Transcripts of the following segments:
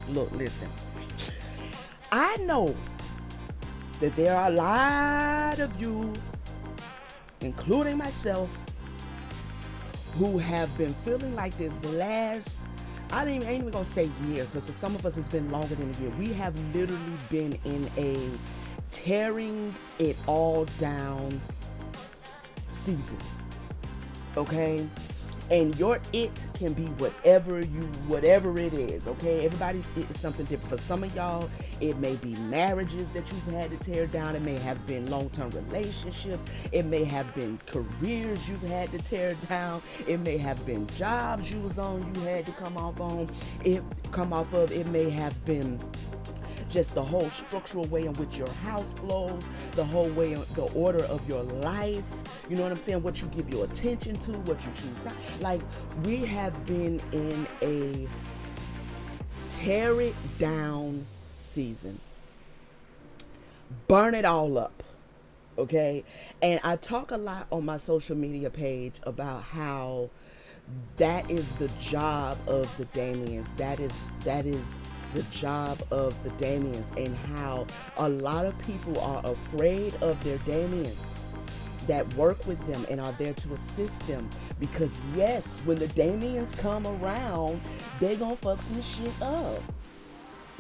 Look, listen. I know that there are a lot of you, including myself, who have been feeling like this last, I ain't even gonna say year, because for some of us it's been longer than a year. We have literally been in a tearing it all down season. Okay? And your it can be whatever it is, okay? Everybody's it is something different. For some of y'all, it may be marriages that you've had to tear down. It may have been long-term relationships. It may have been careers you've had to tear down. It may have been jobs you was on, you had to come off of. It may have been just the whole structural way in which your house flows, the whole way, the order of your life. You know what I'm saying? What you give your attention to, what you choose not. Like, we have been in a tear it down season. Burn it all up. Okay? And I talk a lot on my social media page about how that is the job of the Damians. That is the job of the Damians, and how a lot of people are afraid of their Damians that work with them and are there to assist them, because yes, when the Damians come around, they gonna fuck some shit up.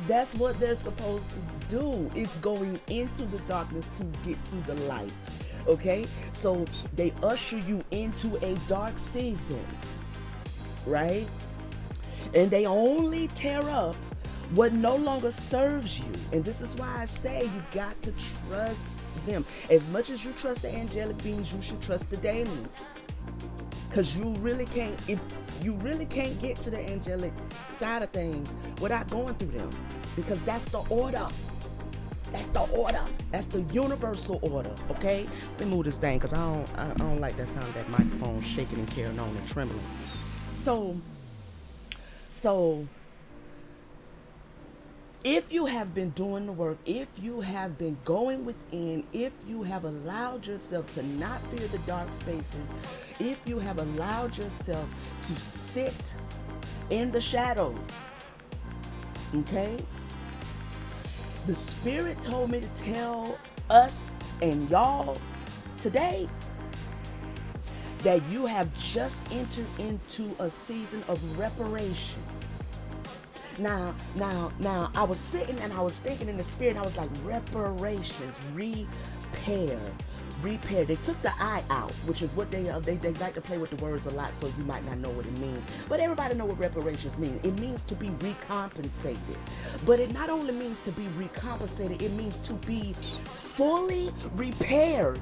That's what they're supposed to do. It's going into the darkness to get to the light. Okay? So they usher you into a dark season, right? And they only tear up what no longer serves you. And this is why I say you got to trust them. As much as you trust the angelic beings, you should trust the demons. Because you really can't get to the angelic side of things without going through them. Because that's the order. That's the order. That's the universal order. Okay? Let me move this thing, because I don't like that sound of that microphone shaking and carrying on and trembling. So if you have been doing the work, if you have been going within, if you have allowed yourself to not fear the dark spaces, if you have allowed yourself to sit in the shadows, okay? The Spirit told me to tell us and y'all today that you have just entered into a season of reparations. Now, I was sitting and I was thinking in the Spirit, I was like, reparations, repair. They took the I out, which is what they like to play with the words a lot, so you might not know what it means. But everybody know what reparations mean. It means to be recompensated. But it not only means to be recompensated, it means to be fully repaired.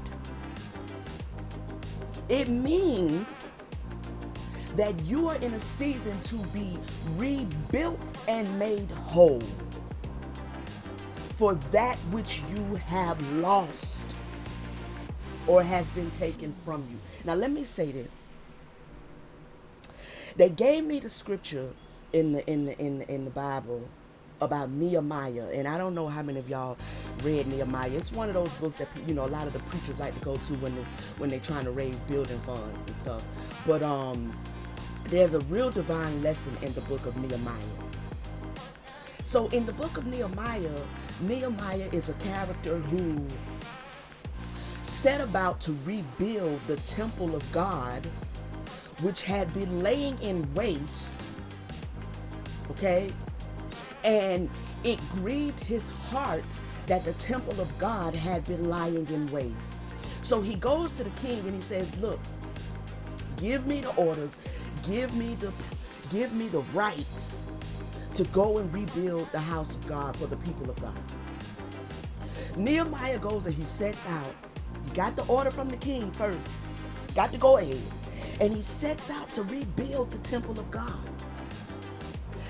It means that you are in a season to be rebuilt and made whole for that which you have lost or has been taken from you. Now let me say this. They gave me the scripture in the Bible about Nehemiah, and I don't know how many of y'all read Nehemiah. It's one of those books that a lot of the preachers like to go to when they're trying to raise building funds and stuff. But there's a real divine lesson in the book of Nehemiah. So in the book of Nehemiah is a character who set about to rebuild the temple of God, which had been laying in waste. Okay? And it grieved his heart that the temple of God had been lying in waste. So he goes to the king and he says, look, give me the orders, give me the rights to go and rebuild the house of God for the people of God. Nehemiah goes and he sets out. He got the order from the king first. Got to go ahead. And he sets out to rebuild the temple of God.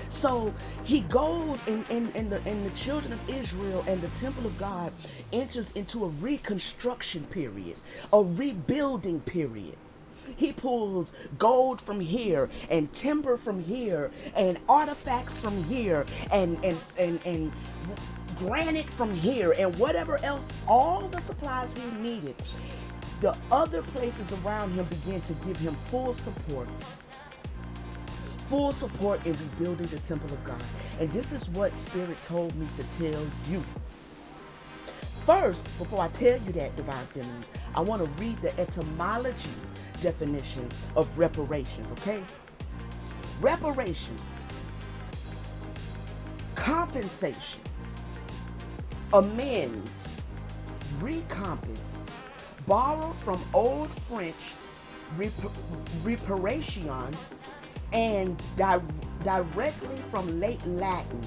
So he goes and the children of Israel and the temple of God enters into a reconstruction period, a rebuilding period. He pulls gold from here and timber from here and artifacts from here and granite from here and whatever else, all the supplies he needed. The other places around him began to give him full support, full support in rebuilding the temple of God. And this is what Spirit told me to tell you. First, before I tell you that, Divine Feminines, I want to read the etymology definition of reparations, okay? Reparations, compensation, amends, recompense, borrowed from Old French reparation, and directly from late Latin,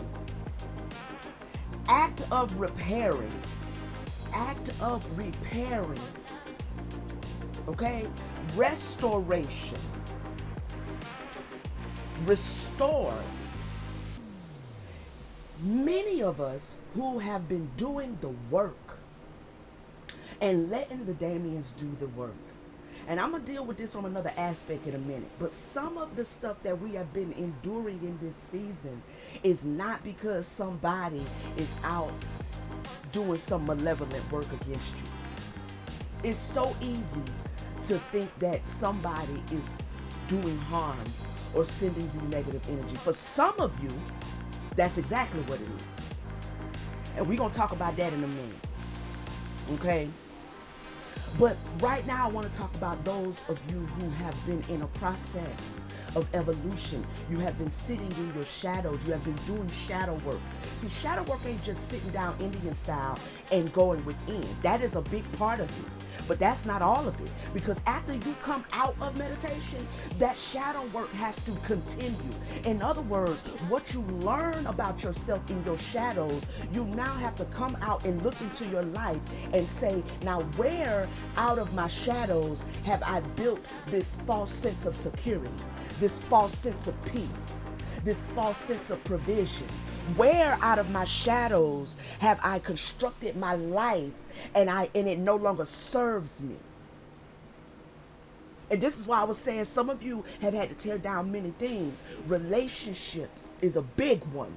act of repairing, okay? Restoration, restore. Many of us who have been doing the work and letting the Damians do the work. And I'm going to deal with this from another aspect in a minute. But some of the stuff that we have been enduring in this season is not because somebody is out doing some malevolent work against you. It's so easy to think that somebody is doing harm or sending you negative energy. For some of you, that's exactly what it is. And we're going to talk about that in a minute. Okay? But right now I want to talk about those of you who have been in a process of evolution. You have been sitting in your shadows. You have been doing shadow work. See, shadow work ain't just sitting down Indian style and going within. That is a big part of it. But that's not all of it. Because after you come out of meditation, that shadow work has to continue. In other words, what you learn about yourself in your shadows, you now have to come out and look into your life and say, now where out of my shadows have I built this false sense of security, this false sense of peace, this false sense of provision? Where out of my shadows have I constructed my life and it no longer serves me? And this is why I was saying some of you have had to tear down many things. Relationships is a big one.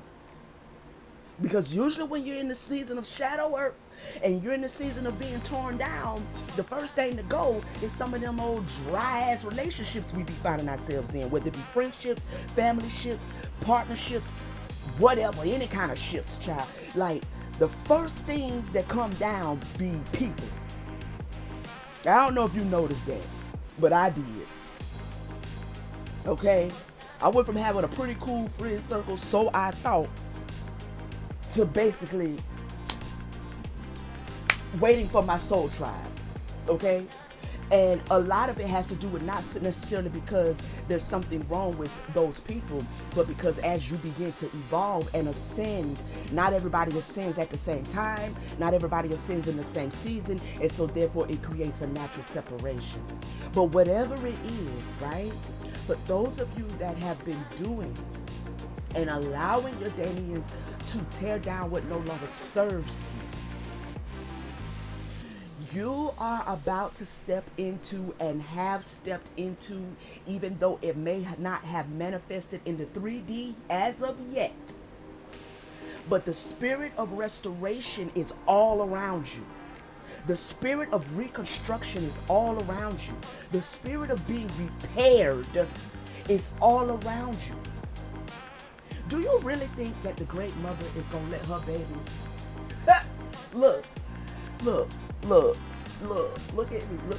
Because usually when you're in the season of shadow work and you're in the season of being torn down, the first thing to go is some of them old dry ass relationships we be finding ourselves in, whether it be friendships, family ships, partnerships, whatever, any kind of ships, child. Like, the first thing that come down be people. I don't know if you noticed that, but I did. Okay? I went from having a pretty cool friend circle, so I thought, to basically waiting for my soul tribe. Okay? And a lot of it has to do with not necessarily because there's something wrong with those people, but because as you begin to evolve and ascend, not everybody ascends at the same time, not everybody ascends in the same season, and so therefore it creates a natural separation. But whatever it is, right? But those of you that have been doing and allowing your Damians to tear down what no longer serves you, you are about to step into and have stepped into, even though it may not have manifested in the 3D as of yet. But the spirit of restoration is all around you. The spirit of reconstruction is all around you. The spirit of being repaired is all around you. Do you really think that the great mother is going to let her babies... Look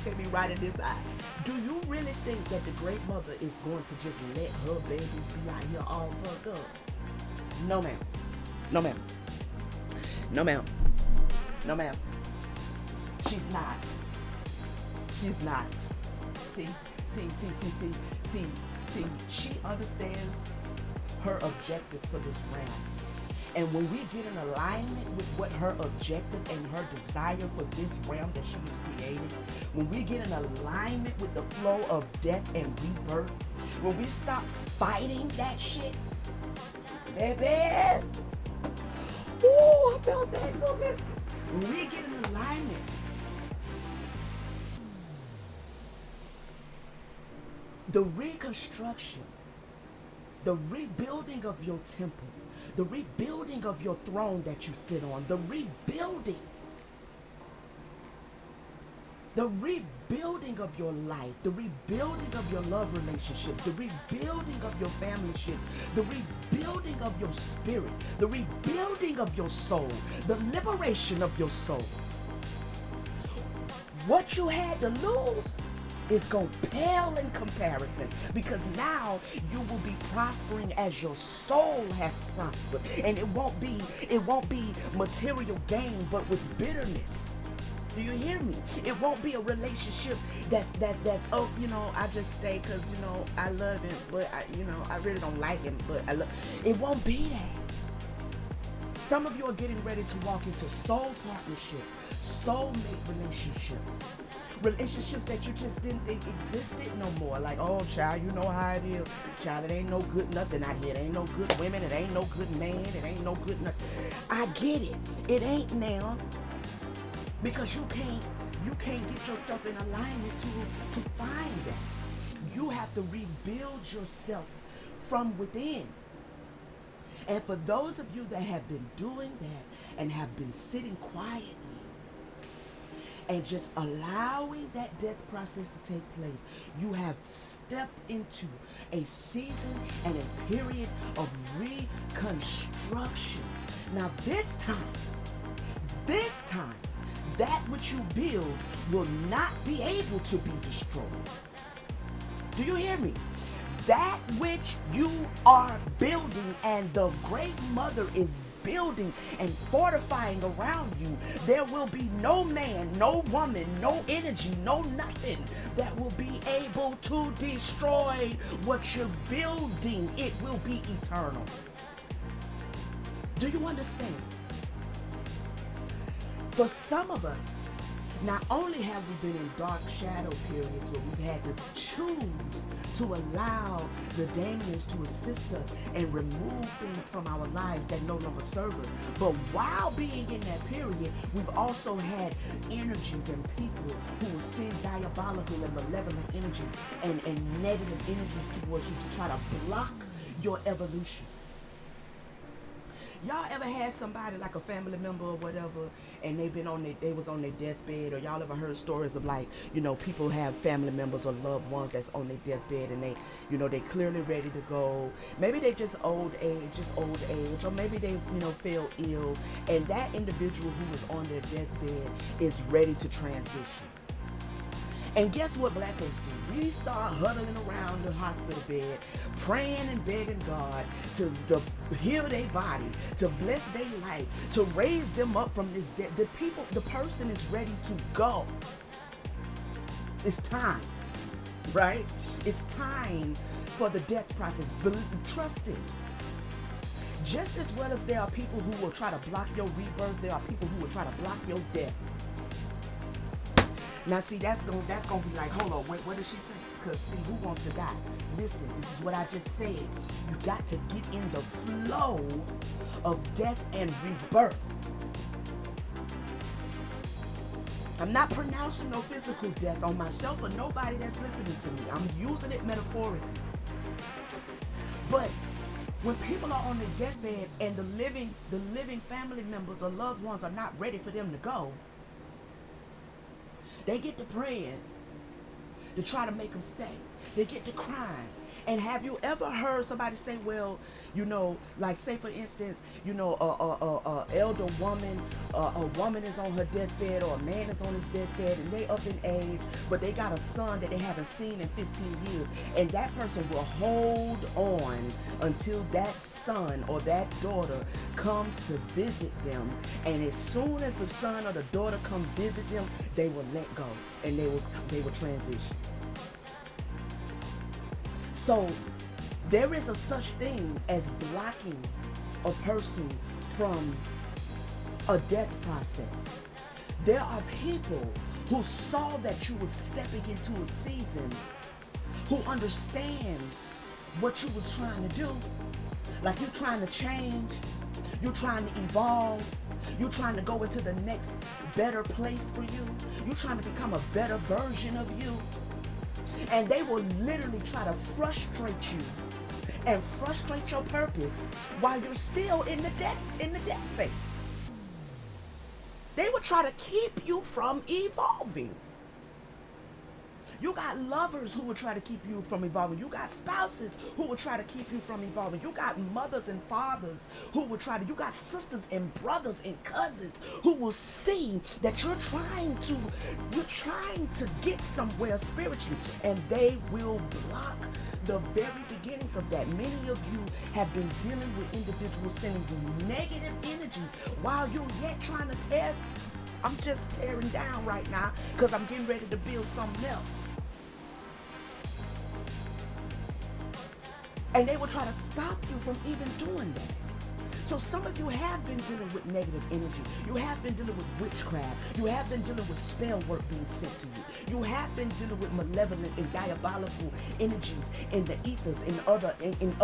at me right in this eye. Do you really think that the great mother is going to just let her babies be out here all fucked up? No, ma'am. No, ma'am. No, ma'am. No, ma'am. She's not. She's not. See, she understands her objective for this realm. And when we get in alignment with what her objective and her desire for this realm that she was created, when we get in alignment with the flow of death and rebirth, when we stop fighting that shit, baby, ooh, I felt that. No, listen. When we get in alignment, the reconstruction, the rebuilding of your temple, the rebuilding of your throne that you sit on, the rebuilding The rebuilding of your life, the rebuilding of your love relationships, the rebuilding of your family ships, the rebuilding of your spirit, the rebuilding of your soul, the liberation of your soul. What you had to lose is going to pale in comparison, because now you will be prospering as your soul has prospered, and it won't be material gain, but with bitterness. Do you hear me? It won't be a relationship that's oh, I just stay because I love him, but I really don't like him, but I love. It won't be that. Some of you are getting ready to walk into soul partnerships, soulmate relationships that you just didn't think existed no more. Like, oh, child, you know how it is. Child, it ain't no good nothing out here. It ain't no good women. It ain't no good man. It ain't no good nothing. I get it. It ain't now, because you can't get yourself in alignment to find that. You have to rebuild yourself from within. And for those of you that have been doing that and have been sitting quietly and just allowing that death process to take place, you have stepped into a season and a period of reconstruction. Now this time, that which you build will not be able to be destroyed. Do you hear me? That which you are building and the great mother is building and fortifying around you, there will be no man, no woman, no energy, no nothing that will be able to destroy what you're building. It will be eternal. Do you understand? For some of us, not only have we been in dark shadow periods where we've had to choose to allow the Damians to assist us and remove things from our lives that no longer serve us, but while being in that period, we've also had energies and people who will send diabolical and malevolent energies and negative energies towards you to try to block your evolution. Y'all ever had somebody like a family member or whatever, and they was on their deathbed, or y'all ever heard stories of people have family members or loved ones that's on their deathbed, and they clearly ready to go. Maybe they just old age, or maybe they fell ill, and that individual who was on their deathbed is ready to transition. And guess what black folks do? We start huddling around the hospital bed, praying and begging God to heal their body, to bless their life, to raise them up from this death. The person is ready to go. It's time, right? It's time for the death process. Trust this. Just as well as there are people who will try to block your rebirth, there are people who will try to block your death. Now, see, that's gonna be like, hold on, what did she say? Because, see, who wants to die? Listen, this is what I just said. You got to get in the flow of death and rebirth. I'm not pronouncing no physical death on myself or nobody that's listening to me. I'm using it metaphorically. But when people are on their deathbed and the living family members or loved ones are not ready for them to go, they get to praying to try to make them stay. They get to crying. And have you ever heard somebody say, well, like say for instance, elder woman, a woman is on her deathbed or a man is on his deathbed and they up in age, but they got a son that they haven't seen in 15 years. And that person will hold on until that son or that daughter comes to visit them. And as soon as the son or the daughter come visit them, they will let go and they will transition. So there is a such thing as blocking a person from a death process. There are people who saw that you were stepping into a season, who understands what you was trying to do. Like you're trying to change, you're trying to evolve, you're trying to go into the next better place for you. You're trying to become a better version of you. And they will literally try to frustrate you and frustrate your purpose while you're still in the death phase. They will try to keep you from evolving. You got lovers who will try to keep you from evolving. You got spouses who will try to keep you from evolving. You got mothers and fathers who will try to, you got sisters and brothers and cousins who will see that you're trying to get somewhere spiritually, and they will block the very beginnings of that. Many of you have been dealing with individuals sending you negative energies while you're yet trying to tear. I'm just tearing down right now because I'm getting ready to build something else. And they will try to stop you from even doing that. So some of you have been dealing with negative energy. You have been dealing with witchcraft. You have been dealing with spell work being sent to you. You have been dealing with malevolent and diabolical energies in the ethers, in other even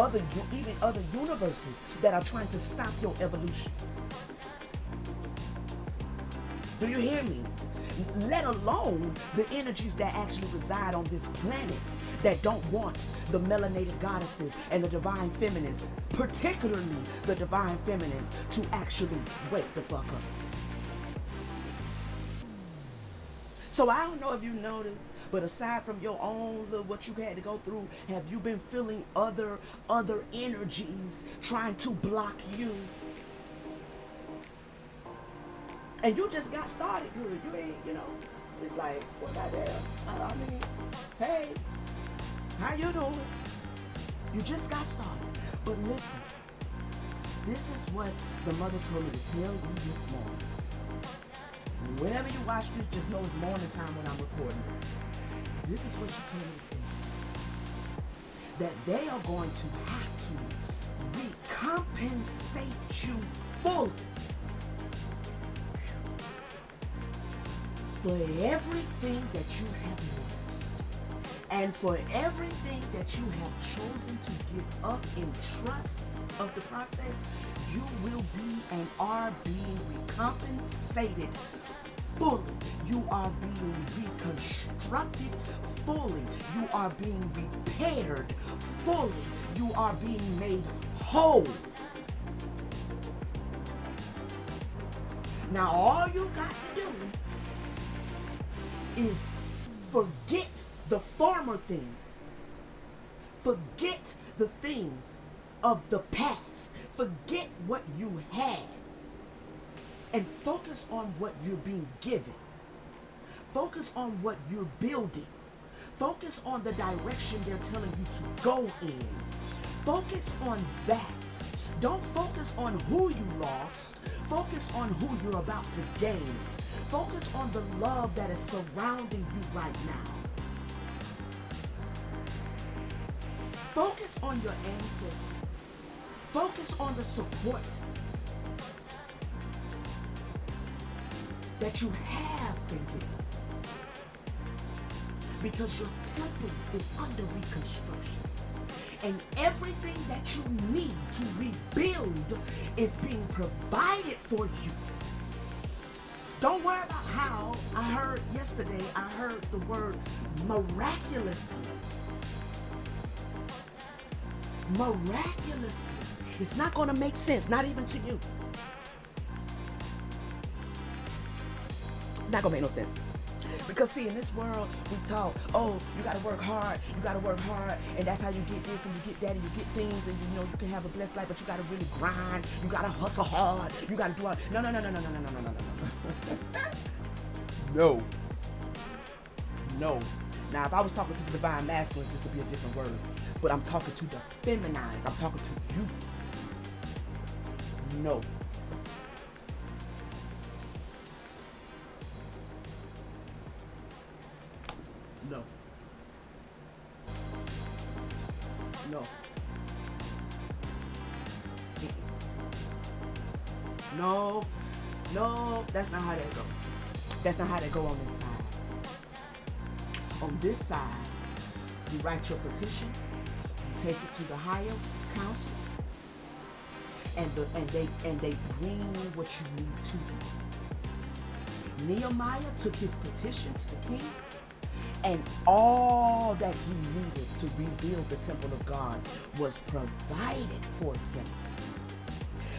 other universes that are trying to stop your evolution. Do you hear me? Let alone the energies that actually reside on this planet that don't want the melanated goddesses and the divine feminines, particularly the divine feminines, to actually wake the fuck up. So I don't know if you noticed, but aside from your own what you had to go through, have you been feeling other energies trying to block you? And you just got started good. You ain't, it's like, what goddamn? I mean, hey, how you doing? You just got started. But listen, this is what the mother told me to tell you this morning. Whenever you watch this, just know it's morning time when I'm recording this. This is what she told me to tell you. That they are going to have to recompensate you fully for everything that you have lost, and for everything that you have chosen to give up in trust of the process. You will be and are being recompensated fully. You are being reconstructed fully. You are being repaired fully. You are being made whole. Now all you got to do is forget the former things. Forget the things of the past. Forget what you had. And focus on what you're being given. Focus on what you're building. Focus on the direction they're telling you to go in. Focus on that. Don't focus on who you lost. Focus on who you're about to gain. Focus on the love that is surrounding you right now. Focus on your ancestors. Focus on the support that you have been given. Because your temple is under reconstruction. And everything that you need to rebuild is being provided for you. Don't worry about how. I heard the word miraculously. Miraculously. It's not going to make sense, not even to you. Not going to make no sense. Because see, in this world, we talk, oh, you got to work hard, and that's how you get this, and you get that, and you get things, and you can have a blessed life, but you got to really grind, you got to hustle hard, you got to do all, no. No. Now, if I was talking to the divine masculines, this would be a different word, but I'm talking to the feminine, I'm talking to you. No. No, that's not how that goes. That's not how that go on this side. On this side, you write your petition, you take it to the higher council, and they bring what you need to you. Nehemiah took his petition to the king, and all that he needed to rebuild the temple of God was provided for him.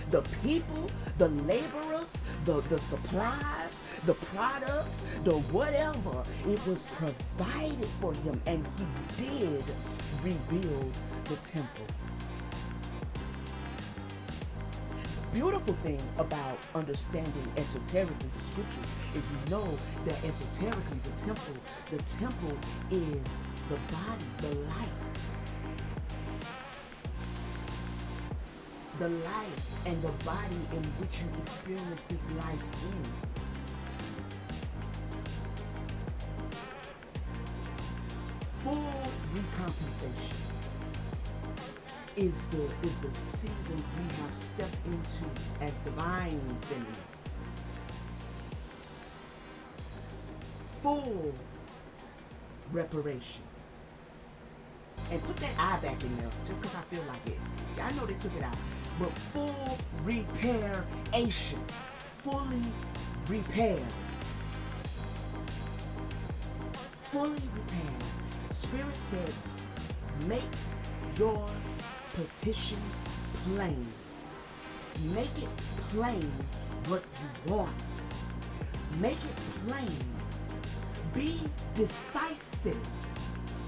The people, the laborers, the supplies, the products, the whatever. It was provided for him, and he did rebuild the temple. Beautiful thing about understanding esoterically the scriptures is we know that esoterically the temple is the body, the life. The life and the body in which you experience this life in. Full recompensation is the season we have stepped into as divine feminines. Full reparation. And put that I back in there, just because I feel like it. I know they took it out. But full reparation. Fully repaired. Fully repaired. Spirit said, make your petitions plain. Make it plain what you want. Make it plain. Be decisive.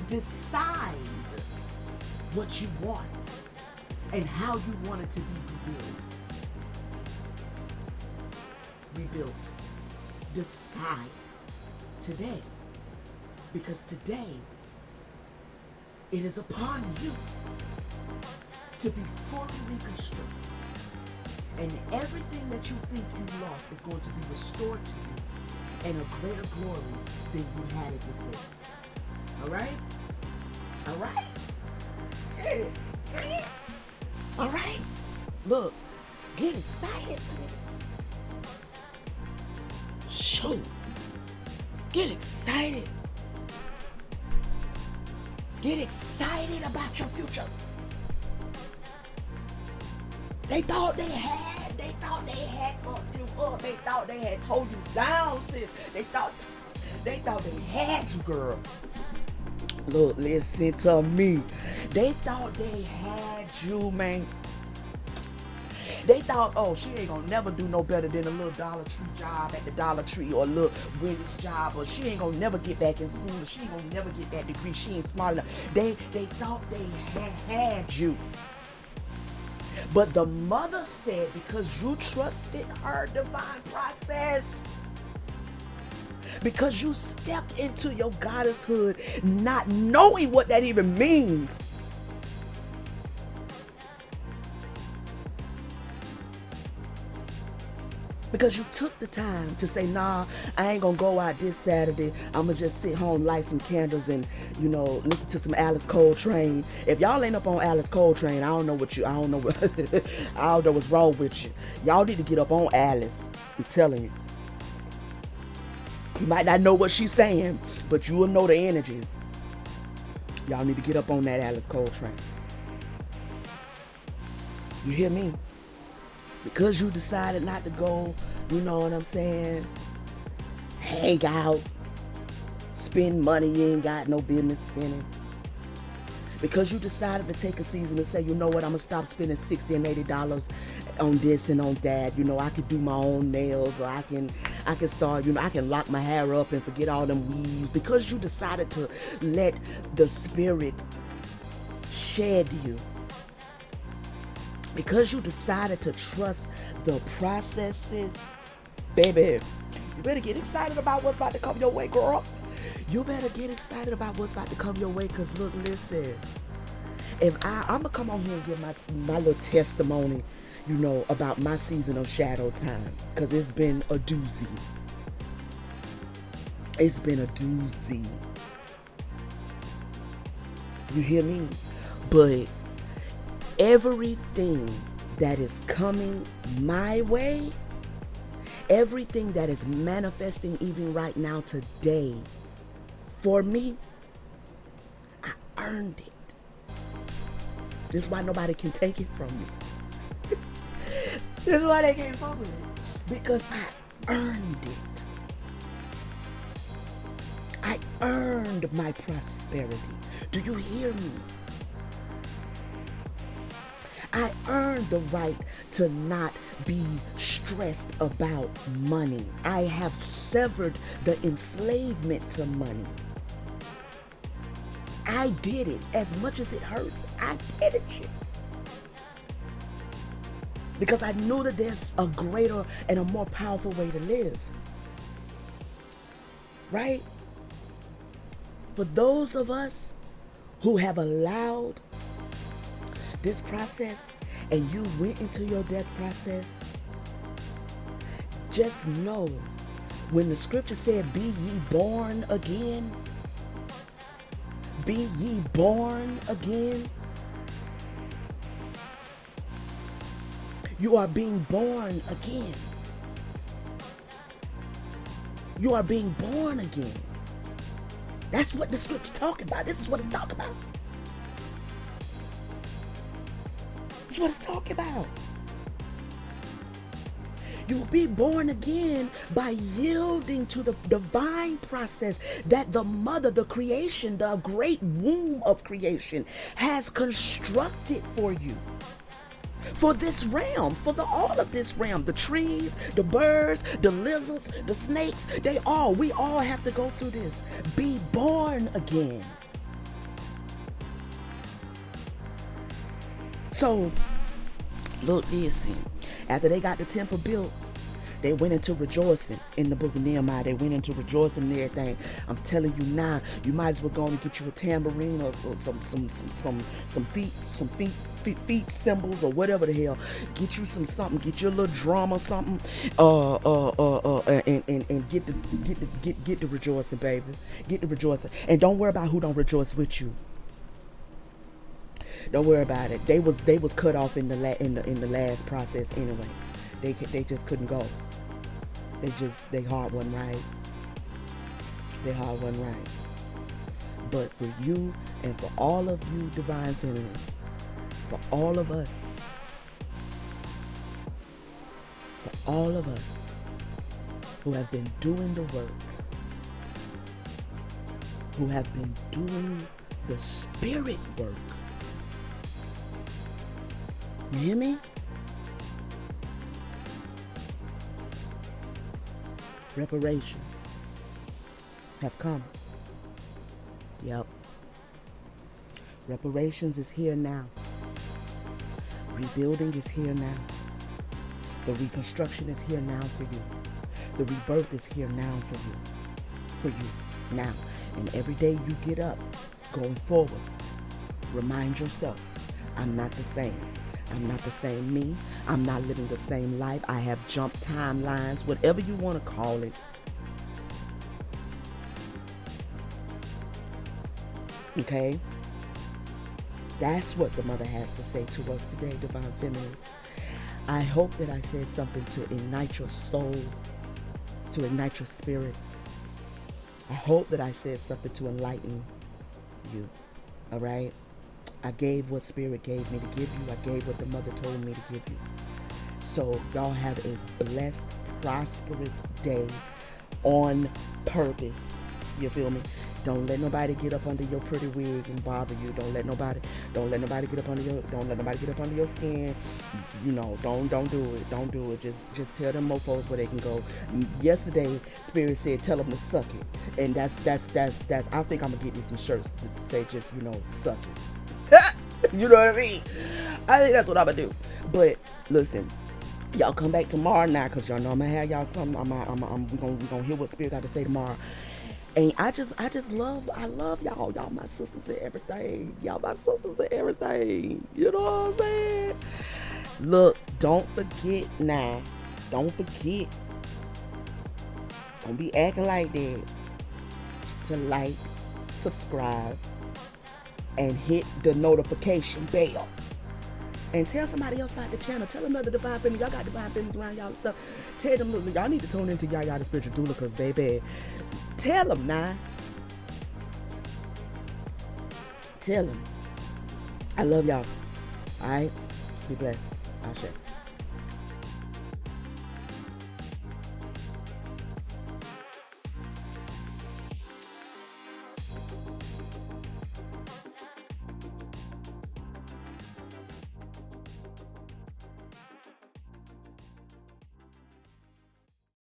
Decide what you want and how you want it to be rebuilt. Decide today, because today it is upon you to be fully reconstructed, and everything that you think you lost is going to be restored to you in a greater glory than you had it before. All right? All right? Yeah. All right? Look, get excited. Shoot. Get excited. Get excited about your future. They thought they had fucked you up. They thought they had told you down, sis. They thought they had you, girl. Look, listen to me. They thought they had you, man. They thought, oh, she ain't gonna never do no better than a little Dollar Tree job at the Dollar Tree, or a little British job, or she ain't gonna never get back in school, or she ain't gonna never get that degree. She ain't smart enough. They thought they had you. But the mother said, because you trusted her divine process, because you stepped into your goddesshood not knowing what that even means, because you took the time to say, nah, I ain't gonna go out this Saturday. I'm gonna just sit home, light some candles, and, you know, listen to some Alice Coltrane. If y'all ain't up on Alice Coltrane, I don't know what I don't know what's wrong with you. Y'all need to get up on Alice. I'm telling you. You might not know what she's saying, but you will know the energies. Y'all need to get up on that Alice Coltrane. You hear me? Because you decided not to go, you know what I'm saying, hang out, spend money you ain't got no business spending. Because you decided to take a season and say, you know what, I'm going to stop spending $60 and $80 on this and on that. You know, I could do my own nails, or I can start, you know, I can lock my hair up and forget all them weaves. Because you decided to let the spirit shed you. Because you decided to trust the processes, baby, you better get excited about what's about to come your way, girl. You better get excited about what's about to come your way, because look, listen, if I'm going to come on here and give my little testimony, you know, about my season of shadow time, because it's been a doozy. It's been a doozy. You hear me? But everything that is coming my way, everything that is manifesting even right now today for me, I earned it. This is why nobody can take it from me. This is why they can't fuck with it. Because I earned it. I earned my prosperity. Do you hear me? I earned the right to not be stressed about money. I have severed the enslavement to money. I did it as much as it hurt. I did it, shit. Because I knew that there's a greater and a more powerful way to live. Right? For those of us who have allowed this process and you went into your death process, just know when the scripture said, be ye born again, be ye born again, you are being born again. You are being born again. That's what the scripture talking about. This is what it's talking about. That's what it's talking about. You will be born again by yielding to the divine process that the mother, the creation, the great womb of creation has constructed for you. For this realm, for all of this realm, the trees, the birds, the lizards, the snakes, we all have to go through this. Be born again. So, look, listen. After they got the temple built, they went into rejoicing in the book of Nehemiah. They went into rejoicing and everything. I'm telling you now, you might as well go and get you a tambourine or some feet symbols or whatever the hell. Get you something. Get your little drum or something. And get the rejoicing, baby. Get the rejoicing, and don't worry about who don't rejoice with you. Don't worry about it. They was cut off in the last process anyway. They just couldn't go. They heart wasn't right. Their heart wasn't right. But for you and for all of you divine feminines, for all of us who have been doing the work, who have been doing the spirit work. You hear me? Reparations have come. Yep. Reparations is here now. Rebuilding is here now. The reconstruction is here now for you. The rebirth is here now for you now. And every day you get up, going forward, remind yourself, I'm not the same. I'm not the same me. I'm not living the same life. I have jumped timelines, whatever you want to call it. Okay? That's what the mother has to say to us today, divine feminines. I hope that I said something to ignite your soul, to ignite your spirit. I hope that I said something to enlighten you. All right? I gave what Spirit gave me to give you. I gave what the mother told me to give you. So y'all have a blessed, prosperous day on purpose. You feel me? Don't let nobody get up under your pretty wig and bother you. Don't let nobody get up under your skin. You know, don't do it. Don't do it. Just tell them mofos where they can go. Yesterday, Spirit said, tell them to suck it. And that's I think I'm gonna get me some shirts to say just, suck it. You know what I mean? I think that's what I'm gonna do. But listen, y'all come back tomorrow now, cause y'all know I'm gonna have y'all something. We gonna hear what Spirit got to say tomorrow. And I love y'all. Y'all my sisters and everything. Y'all my sisters and everything. You know what I'm saying? Look, don't forget now. Don't forget. Don't be acting like that. To like, subscribe, and hit the notification bell. And tell somebody else about the channel. Tell another divine feminine. Y'all got divine feminines around y'all and stuff. Tell them, look, y'all need to tune into Yaya the Spiritual Doula, because baby, tell them now. Tell them. I love y'all. Alright? Be blessed. Ashe.